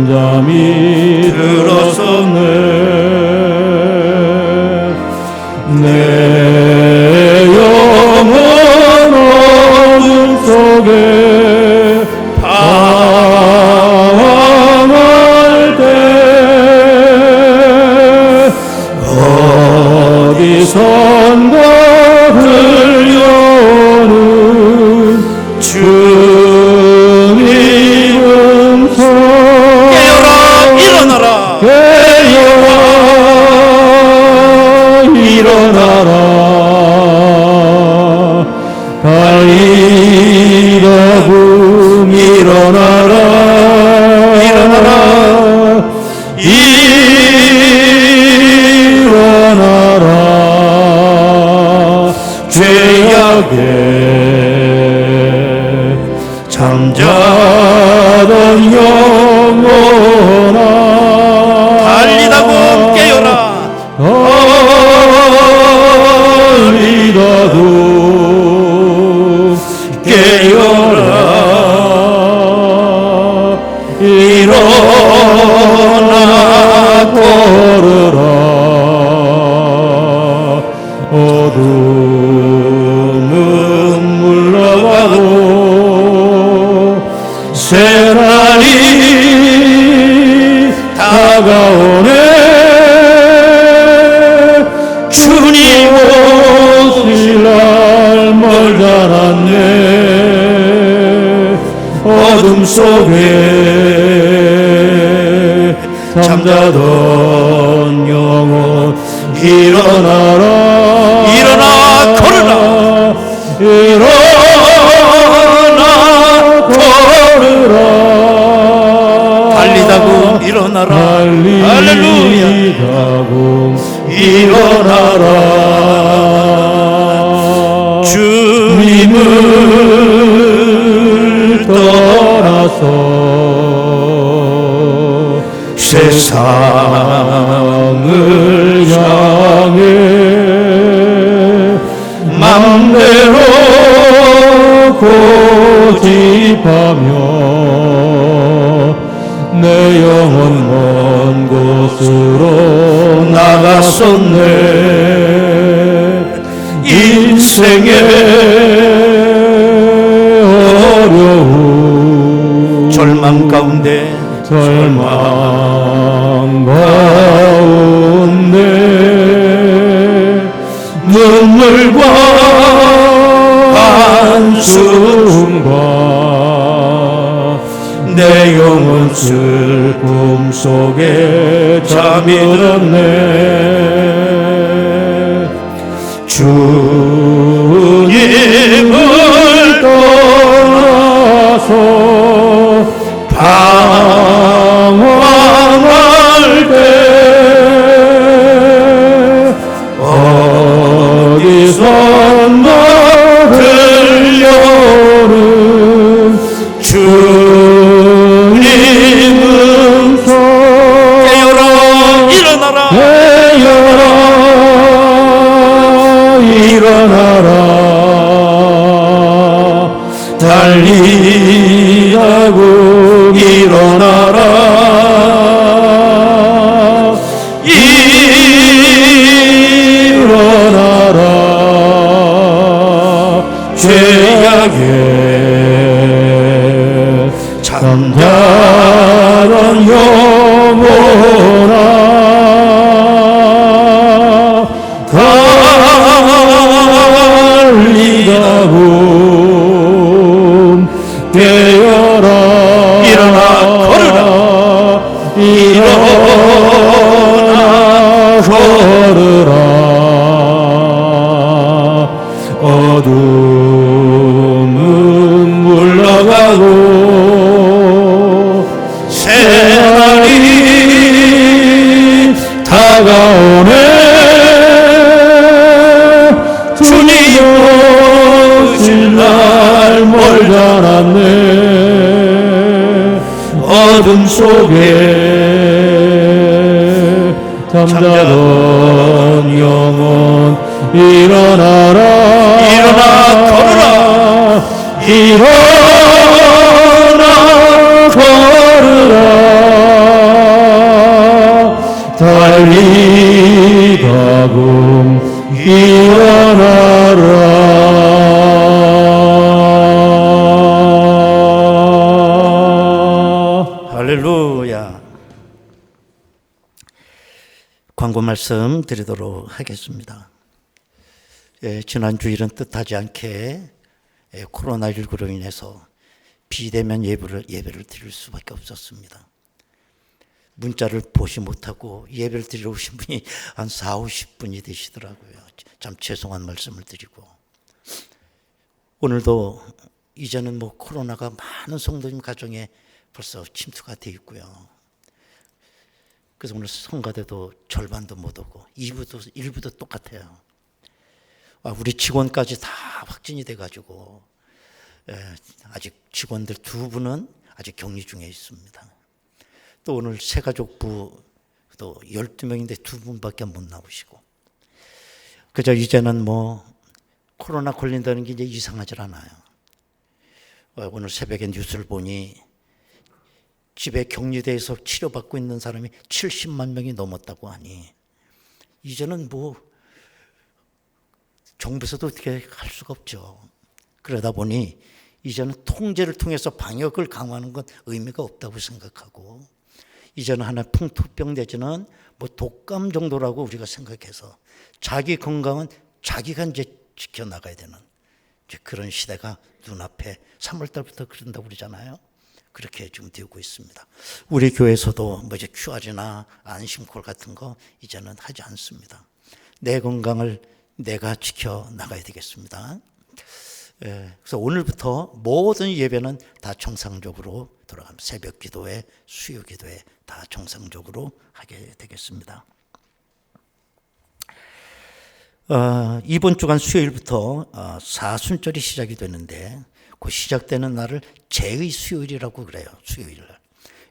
잠이 들었었네. 내 영혼 어둠 속에 방황할 때 어디선가 흘려오는 주님 음성 깨어라 일어나라. 깨어라 일어나라. 달리다굼 일어나라. 일어나라. 일어나라. 죄악에 잠자던 영혼아 달리다굼 깨어라. 달리다굼 깨어라. 일어나 걸으라. 어둠은 물러가고 새날이 다가오네. 주님 오실 날 멀지 않았네. 어둠 속에 잠자던 영혼 일어나라. 일어나 걸으라. 일어나 걸으라. 달리다굼 일어나라. 할렐루야. 달리다굼 일어나라. 주님을 떠나서 세상을 향해 맘대로 고집하며 내 영혼 먼 곳으로 나갔었네. 인생의 어려움 절망 가운데 절망 가운데 눈물과 한숨과 내 영혼 슬픔 속에 잠이 들었네. 주님을 떠나서 방황할 때 되어라 일어나라 달리자고 일어나라 일어나라 죄악의 잠자던 영혼아 달리자고 되어라 일어나 걸으라 일어나 걸으라 어둠은 물러가고 새날이 다가오네 주님 오실 날 멀지 않았네 어둠 속에 잠자던 영혼 일어나라 일어나 걸으라 일어나 걸으라 달리다금 일어나라 할렐루야. 광고 말씀 드리도록 하겠습니다. 지난 주일은 뜻하지 않게 코로나19로 인해서 비대면 예배를 드릴 수밖에 없었습니다. 문자를 보지 못하고 예배를 드리러 오신 분이 한 4, 50분이 되시더라고요. 참 죄송한 말씀을 드리고, 오늘도 이제는 뭐 코로나가 많은 성도님 가정에 벌써 침투가 돼 있고요. 그래서 오늘 성가대도 절반도 못 오고 일부도 똑같아요. 우리 직원까지 다 확진이 돼가지고 아직 직원들 2분은 아직 격리 중에 있습니다. 또 오늘 새가족부 또 12명인데 2분밖에 못 나오시고, 그저 이제는 뭐 코로나 걸린다는 게 이제 이상하질 않아요. 오늘 새벽에 뉴스를 보니 집에 격리돼서 치료받고 있는 사람이 70만 명이 넘었다고 하니, 이제는 뭐 정부에서도 어떻게 할 수가 없죠. 그러다 보니 이제는 통제를 통해서 방역을 강화하는 건 의미가 없다고 생각하고, 이제는 하나 풍토병 내지는 뭐 독감 정도라고 우리가 생각해서 자기 건강은 자기가 이제 지켜나가야 되는 이제 그런 시대가 눈앞에 3월 달부터 그런다고 그러잖아요. 그렇게 지금 되고 있습니다. 우리 교회에서도 뭐 이제 QR이나 안심콜 같은 거 이제는 하지 않습니다. 내 건강을 내가 지켜 나가야 되겠습니다. 그래서 오늘부터 모든 예배는 다 정상적으로 돌아갑니다. 새벽 기도회, 수요 기도회 다 정상적으로 하게 되겠습니다. 이번 주간 수요일부터 사순절이 시작이 되는데, 그 시작되는 날을 제의 수요일이라고 그래요. 수요일.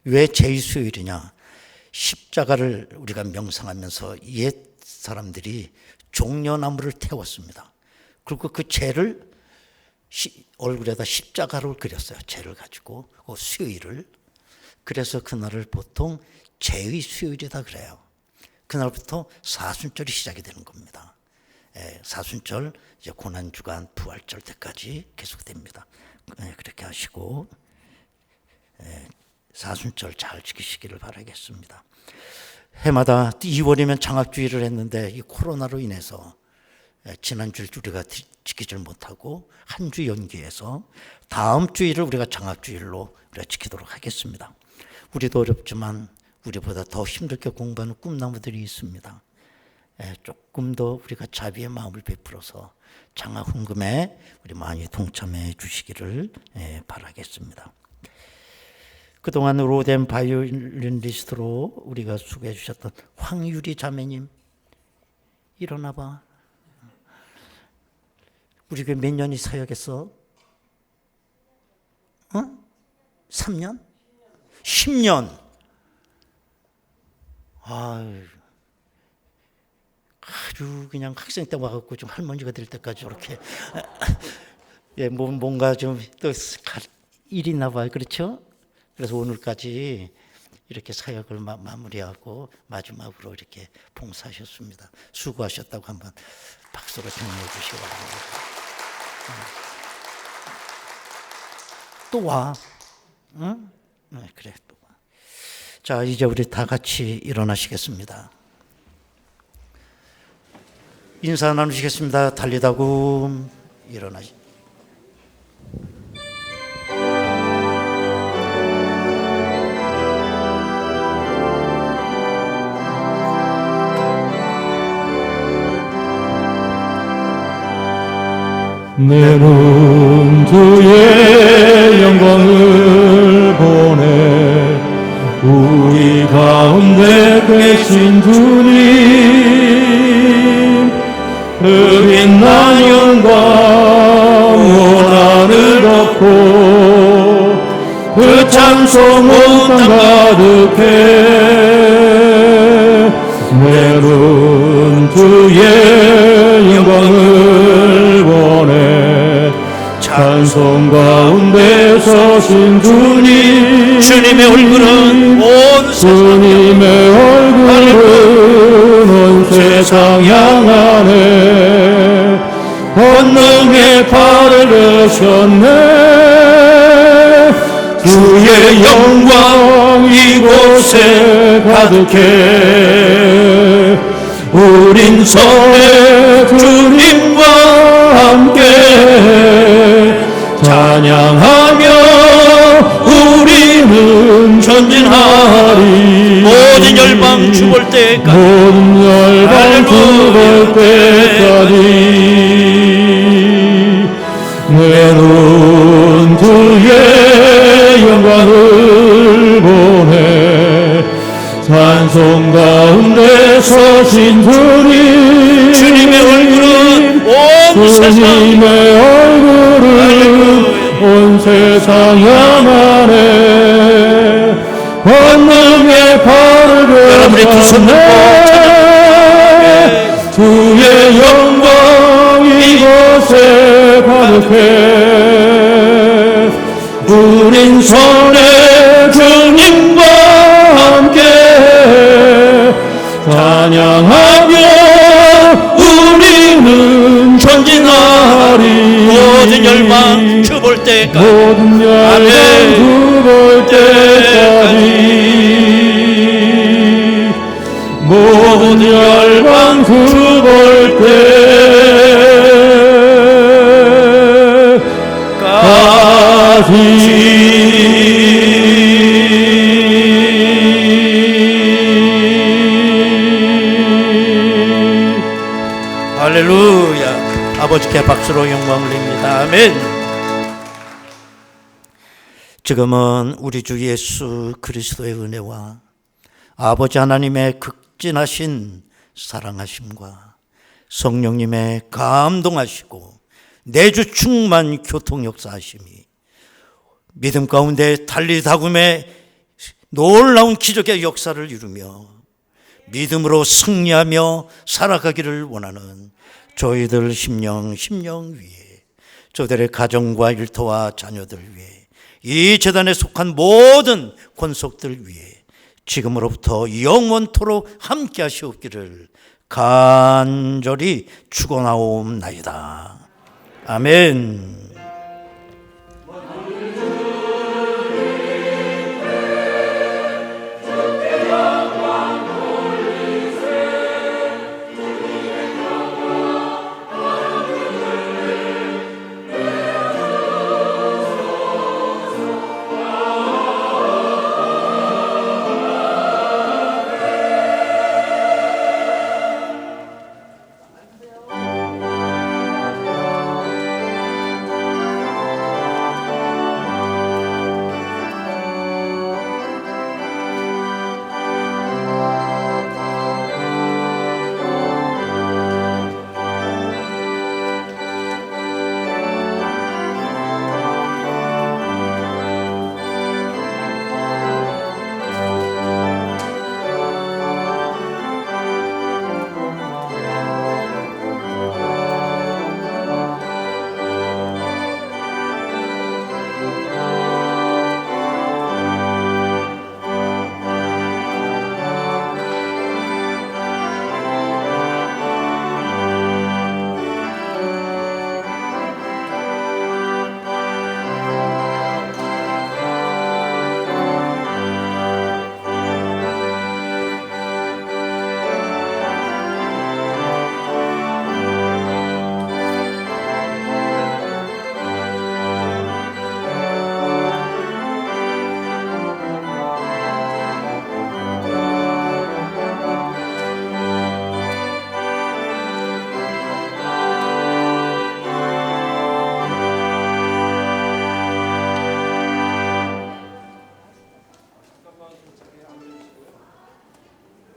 왜 제의 수요일이냐? 십자가를 우리가 명상하면서 옛 사람들이 종려나무를 태웠습니다. 그리고 그 죄를 얼굴에다 십자가로 그렸어요. 죄를 가지고 그 수요일을. 그래서 그날을 보통 제의 수요일이다 그래요. 그날부터 사순절이 시작이 되는 겁니다. 사순절, 이제 고난주간, 부활절 때까지 계속됩니다. 그렇게 하시고 사순절 잘 지키시기를 바라겠습니다. 해마다 2월이면 장학주일을 했는데 이 코로나로 인해서 지난주일 우리가 지키질 못하고 한 주 연기해서 다음 주일을 우리가 장학주일로 우리가 지키도록 하겠습니다. 우리도 어렵지만 우리보다 더 힘들게 공부하는 꿈나무들이 있습니다. 조금 더 우리가 자비의 마음을 베풀어서 장학 헌금에 우리 많이 동참해 주시기를 바라겠습니다. 그동안 로덴 바이올리니스트로 우리가 수고해 주셨던 황유리 자매님, 일어나 봐. 우리 교회 몇 년이 사역했어? 3년? 10년? 아유, 아주 그냥 학생 때 와갖고 좀 할머니가 될 때까지 이렇게 예, 뭔가 좀 또 일이 있나 봐요. 그렇죠? 그래서 오늘까지 이렇게 사역을 마무리하고 마지막으로 이렇게 봉사하셨습니다. 수고하셨다고 한번 박수로 격려해 주시기 바랍니다. 또 와. 응? 네, 그래, 또 와. 자, 이제 우리 다 같이 일어나시겠습니다. 인사 나누시겠습니다. 달리다고 일어나시. 내 눈 주의 영광을 보내 우리 가운데 계신 주님 그 빛난 영광 온 하늘 덮고 그 찬송 온 땅 가득해 내 눈 주의 영광을 보내 찬송 가운데 서신 주님 주님의 얼굴은 온 주님의 얼굴은 온 세상 향하네 권능의 팔을 드셨네 주의 영광 이곳에 가득해 우린 성의 주님과 함께 찬양하며 우리는 전진하리 모든 열방 죽을 때까지 모든 열방 죽을 때까지 내 눈 주의 영광을 보내 찬송 가운데 서신 주님 주님의 얼굴은 온 세상 주님의 얼굴은 온 세상 향하네 권능의 팔을 여러분의 두 손 들고 펴네 주의 영광 이곳에 가득해 우린 선의 주님과 함께 찬양하며 우리는 전진하리 모든 열방 죽을 때까지 모든 열방 죽을 때까지 모든 열방 죽을 때까지 할렐루야. 아버지께 박수로 영광 올립니다. 아멘. 지금은 우리 주 예수 그리스도의 은혜와 아버지 하나님의 극진하신 사랑하심과 성령님의 감동하시고 내주 충만 교통 역사하심이 믿음 가운데 달리다굼의 놀라운 기적의 역사를 이루며 믿음으로 승리하며 살아가기를 원하는 저희들 심령 위에 저들의 가정과 일터와 자녀들 위에 이 재단에 속한 모든 권속들 위에 지금으로부터 영원토록 함께 하시옵기를 간절히 축원하옵나이다. 아멘.